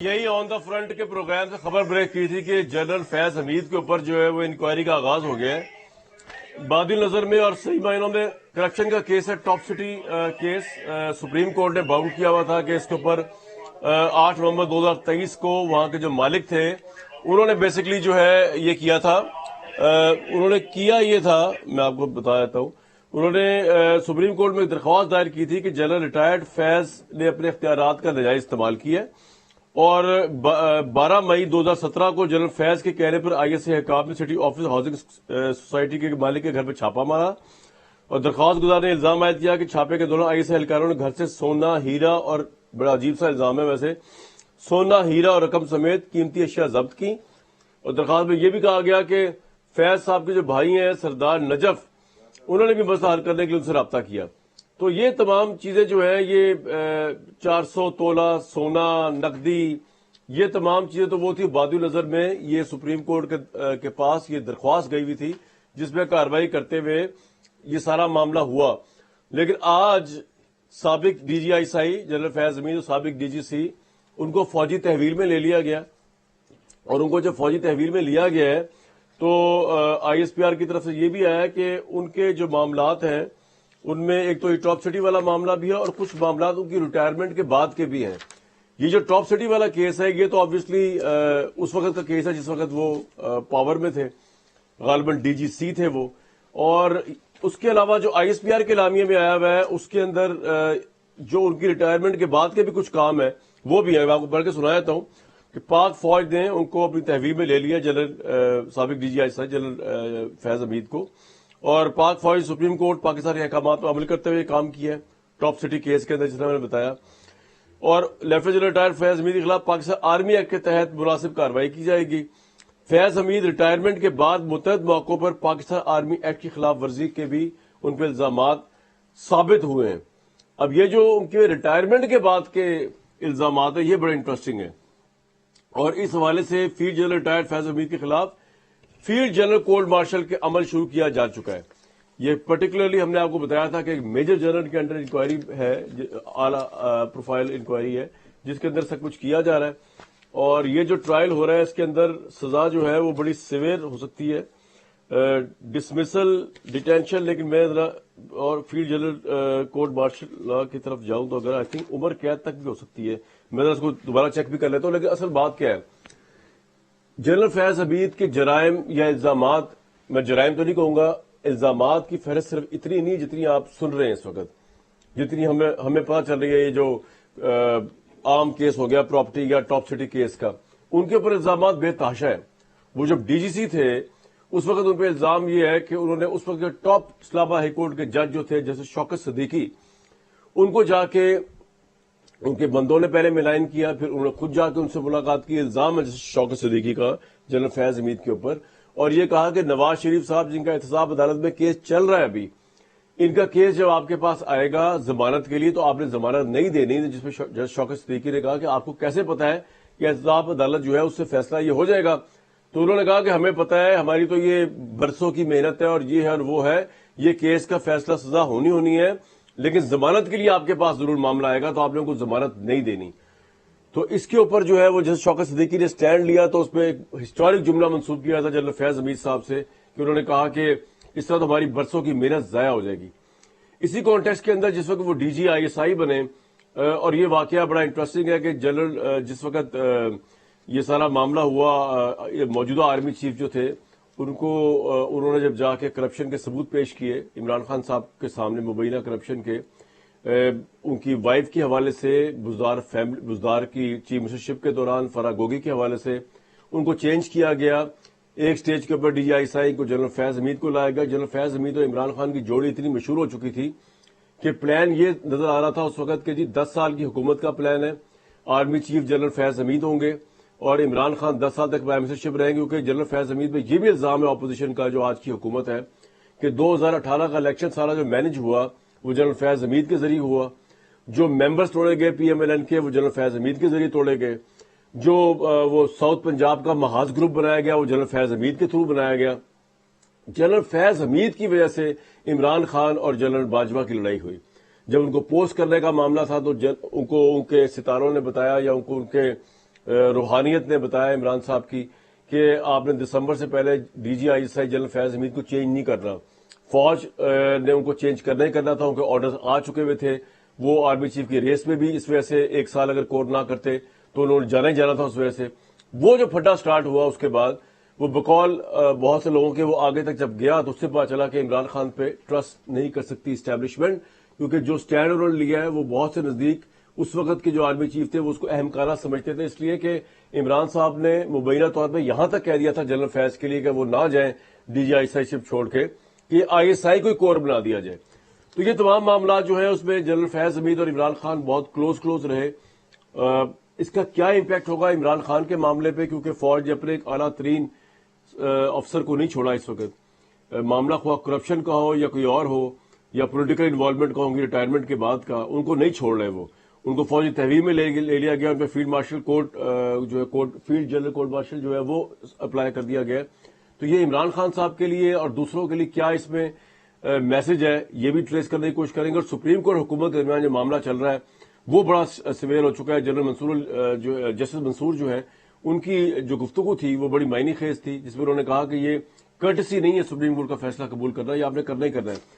یہی آن the front کے programme سے خبر بریک کی تھی کہ جنرل فیض حمید کے اوپر جو ہے وہ انکوائری کا آغاز ہو گیا ہے۔ بادی نظر میں اور صحیح معنوں میں کرپشن کا کیس ہے، top city case supreme court نے باؤنڈ کیا ہوا تھا کہ اس کے اوپر 8 نومبر 2023 کو وہاں کے جو مالک تھے انہوں نے بیسکلی جو ہے یہ کیا تھا، انہوں نے کیا یہ تھا، میں آپ کو بتا دیتا ہوں، انہوں نے سپریم کورٹ میں ایک درخواست دائر کی تھی کہ جنرل ریٹائرڈ فیض نے اپنے اختیارات کا ناجائز استعمال کیا اور 12 مئی 2017 کو جنرل فیض کے کہنے پر آئی ایس اے حکام نے سٹی آفس ہاؤسنگ سوسائٹی کے مالک کے گھر پر چھاپا مارا اور درخواست گزار نے الزام عائد کیا کہ چھاپے کے دوران آئی ایس اے اہلکاروں نے گھر سے سونا، ہیرا اور بڑا عجیب سا الزام ہے ویسے، سونا، ہیرا اور رقم سمیت قیمتی اشیاء ضبط کی، اور درخواست میں یہ بھی کہا گیا کہ فیض صاحب کے جو بھائی ہیں سردار نجف، انہوں نے بھی مسئلہ حل کرنے کے لیے ان سے رابطہ کیا۔ تو یہ تمام چیزیں جو ہیں، یہ 400 تولہ سونا، نقدی، یہ تمام چیزیں تو وہ تھی بادی نظر میں یہ سپریم کورٹ کے پاس یہ درخواست گئی ہوئی تھی جس میں کارروائی کرتے ہوئے یہ سارا معاملہ ہوا۔ لیکن آج سابق D G I S I general Faiz Hameed اور سابق ڈی جی سی ان کو فوجی تحویل میں لے لیا گیا، اور ان کو جب فوجی تحویل میں لیا گیا ہے تو آئی ایس پی آر کی طرف سے یہ بھی آیا کہ ان کے جو معاملات ہیں ان میں ایک تو یہ ٹاپ سٹی والا معاملہ بھی ہے اور کچھ معاملات ان کی ریٹائرمنٹ کے بعد کے بھی ہیں۔ یہ جو ٹاپ سٹی والا کیس ہے یہ تو آبویسلی اس وقت کا کیس ہے جس وقت وہ پاور میں تھے، غالباً ڈی جی سی تھے وہ، اور اس کے علاوہ جو آئی ایس پی آر کے اعلامیے میں آیا ہوا ہے اس کے اندر جو ان کی ریٹائرمنٹ کے بعد کے بھی کچھ کام ہے وہ بھی ہے۔ میں آپ کو پڑھ کے سنا دیتا ہوں کہ پاک فوج نے ان کو اپنی تحویل میں لے لیا، جنرل سابق D G I S general Faiz Hameed کو، اور پاک فوج سپریم کورٹ پاکستان کے احکامات پر عمل کرتے ہوئے کام کیا ہے ٹاپ سٹی کیس کے اندر جس طرح میں نے بتایا، اور لیفٹیننٹ جنرل ریٹائرڈ فیض حمید کے خلاف پاکستان آرمی ایکٹ کے تحت مناسب کارروائی کی جائے گی۔ فیض حمید ریٹائرمنٹ کے بعد متعدد موقعوں پر پاکستان آرمی ایکٹ کی خلاف ورزی کے بھی ان پہ الزامات ثابت ہوئے ہیں۔ اب یہ جو ان کے ریٹائرمنٹ کے بعد کے الزامات ہیں یہ بڑے انٹرسٹنگ ہیں، اور اس حوالے سے فیلڈ جنرل ریٹائرڈ فیض حمید کے خلاف field general court marshal K عمل شروع کیا جا چکا ہے۔ یہ پرٹیکولرلی ہم نے آپ کو بتایا تھا کہ ایک میجر جنرل کے انڈر انکوائری ہے، اعلی پروفائل انکوائری ہے جس کے اندر سب کچھ کیا جا رہا ہے، اور یہ جو ٹرائل ہو رہا ہے اس کے اندر سزا جو ہے وہ بڑی سیویئر ہو سکتی ہے، ڈسمسل، ڈیٹینشن، لیکن میں ذرا اور فیلڈ جنرل کورٹ مارشل کی طرف جاؤں تو اگر آئی تھنک عمر قید تک بھی ہو سکتی ہے، میں ذرا اس کو دوبارہ چیک بھی کر لیتا ہوں۔ لیکن اصل بات کیا ہے، جنرل فیض حمید کے جرائم یا الزامات، میں جرائم تو نہیں کہوں گا، الزامات کی فہرست صرف اتنی نہیں جتنی آپ سن رہے ہیں اس وقت، جتنی ہمیں پتہ چل رہی ہے۔ یہ جو عام کیس ہو گیا پراپرٹی یا ٹاپ سٹی کیس کا، ان کے اوپر الزامات بے تحاشا ہیں۔ وہ جب ڈی جی سی تھے اس وقت ان پہ الزام یہ ہے کہ انہوں نے اس وقت جو ٹاپ اسلام آباد ہائی کورٹ کے جج جو تھے جیسے شوکت صدیقی، ان کو جا کے ان کے بندوں نے پہلے ملائن کیا، پھر انہوں نے خود جا کے ان سے ملاقات کی۔ الزام ہے جیسے شوکت صدیقی کا جنرل فیض حمید کے اوپر، اور یہ کہا کہ نواز شریف صاحب جن کا احتساب عدالت میں کیس چل رہا ہے ابھی، ان کا کیس جب آپ کے پاس آئے گا ضمانت کے لیے تو آپ نے ضمانت نہیں دینی، جس پہ جج شوکت صدیقی نے کہا کہ آپ کو کیسے پتا ہے کہ احتساب عدالت جو ہے اس سے فیصلہ یہ ہو جائے گا؟ تو انہوں نے کہا کہ ہمیں پتا ہے، ہماری تو یہ برسوں کی محنت ہے اور یہ ہے اور وہ ہے، یہ کیس کا فیصلہ سزا ہونی ہے، لیکن ضمانت کے لیے آپ کے پاس ضرور معاملہ آئے گا تو آپ نے ان کو ضمانت نہیں دینی۔ تو اس کے اوپر جو ہے وہ جیسے شوکت صدیقی نے سٹینڈ لیا تو اس پہ ایک ہسٹورک جملہ منسوب کیا تھا جنرل فیض حمید صاحب سے کہ انہوں نے کہا کہ اس طرح تو ہماری برسوں کی محنت ضائع ہو جائے گی۔ اسی کانٹیکسٹ کے اندر جس وقت وہ ڈی جی آئی ایس آئی بنے، اور یہ واقعہ بڑا انٹرسٹنگ ہے کہ جنرل جس وقت یہ سارا معاملہ ہوا، موجودہ آرمی چیف جو تھے انہوں نے جب جا کے کرپشن کے ثبوت پیش کیے عمران خان صاحب کے سامنے، مبینہ کرپشن کے، ان کی وائف کے حوالے سے، بزدار کی چیف منسٹرشپ کے دوران فراگوگی کے حوالے سے ان کو چینج کیا گیا۔ ایک سٹیج کے اوپر ڈی جی آئی ایس آئی کو جنرل فیض حمید کو لایا گیا۔ جنرل فیض حمید اور عمران خان کی جوڑی اتنی مشہور ہو چکی تھی کہ پلان یہ نظر آ رہا تھا اس وقت کہ جی 10 سال کی حکومت کا پلان ہے، آرمی چیف جنرل فیض حمید ہوں گے اور عمران خان 10 سال تک پرائم منسٹرشپ رہیں گے، کیونکہ جنرل فیض حمید پہ یہ بھی الزام ہے اپوزیشن کا جو آج کی حکومت ہے کہ 2018 کا الیکشن سارا جو مینج ہوا وہ جنرل فیض حمید کے ذریعے ہوا، جو ممبرز توڑے گئے پی ایم ایل این کے وہ جنرل فیض حمید کے ذریعے توڑے گئے، جو وہ ساؤتھ پنجاب کا محاذ گروپ بنایا گیا وہ جنرل فیض حمید کے تھرو بنایا گیا۔ جنرل فیض حمید کی وجہ سے عمران خان اور جنرل باجوہ کی لڑائی ہوئی۔ جب ان کو پوسٹ کرنے کا معاملہ تھا تو ان کو ان کے ستاروں نے بتایا یا ان کو ان کے روحانیت نے بتایا عمران صاحب کی کہ آپ نے دسمبر سے پہلے D G I S I general Faiz Hameed کو چینج نہیں کرنا. فوج نے ان کو چینج کرنا ہی کرنا تھا، ان کے آرڈرز آ چکے ہوئے تھے. وہ آرمی چیف کی ریس میں بھی اس وجہ سے 1 سال اگر کور نہ کرتے تو انہوں نے جانا ہی جانا تھا. اس وجہ سے وہ جو پھڈا سٹارٹ ہوا اس کے بعد وہ بقول بہت سے لوگوں کے وہ آگے تک جب گیا تو اس سے پتا چلا کہ عمران خان پہ ٹرسٹ نہیں کر سکتی اسٹیبلشمنٹ، کیونکہ جو سٹینڈ انہوں نے لیا ہے وہ بہت سے نزدیک اس وقت کے جو آرمی چیف تھے وہ اس کو اہم کارہ سمجھتے تھے، اس لیے کہ عمران صاحب نے مبینہ طور پہ یہاں تک کہہ دیا تھا جنرل فیض کے لیے کہ وہ نہ جائیں ڈی جی آئی ایس آئی شپ چھوڑ کے، کہ آئی ایس آئی کو کور بنا دیا جائے. تو یہ تمام معاملات جو ہے اس میں جنرل فیض حمید اور عمران خان بہت کلوز رہے. اس کا کیا امپیکٹ ہوگا عمران خان کے معاملے پہ، کیونکہ فوج نے اپنے ایک اعلیٰ ترین افسر کو نہیں چھوڑا اس وقت. معاملہ خواہ کرپشن کا ہو یا کوئی اور ہو یا پولیٹیکل انوالومنٹ کا ہوں گی ریٹائرمنٹ کے بعد کا، ان کو نہیں چھوڑ رہے. وہ ان کو فوجی تحویل میں لے لیا گیا، ان پہ فیلڈ مارشل کورٹ جو ہے فیلڈ جنرل کورٹ مارشل جو ہے وہ اپلائی کر دیا گیا. تو یہ عمران خان صاحب کے لیے اور دوسروں کے لیے کیا اس میں میسج ہے، یہ بھی ٹریس کرنے کی کوشش کریں گے. اور سپریم کورٹ حکومت کے درمیان جو معاملہ چل رہا ہے وہ بڑا سویئر ہو چکا ہے. جنرل منصور جو جسٹس منصور جو ہے ان کی جو گفتگو تھی وہ بڑی معنی خیز تھی، جس میں انہوں نے کہا کہ یہ کرٹسی نہیں ہے سپریم کورٹ کا فیصلہ قبول کرنا، یہ آپ نے کرنا ہی کرنا ہے.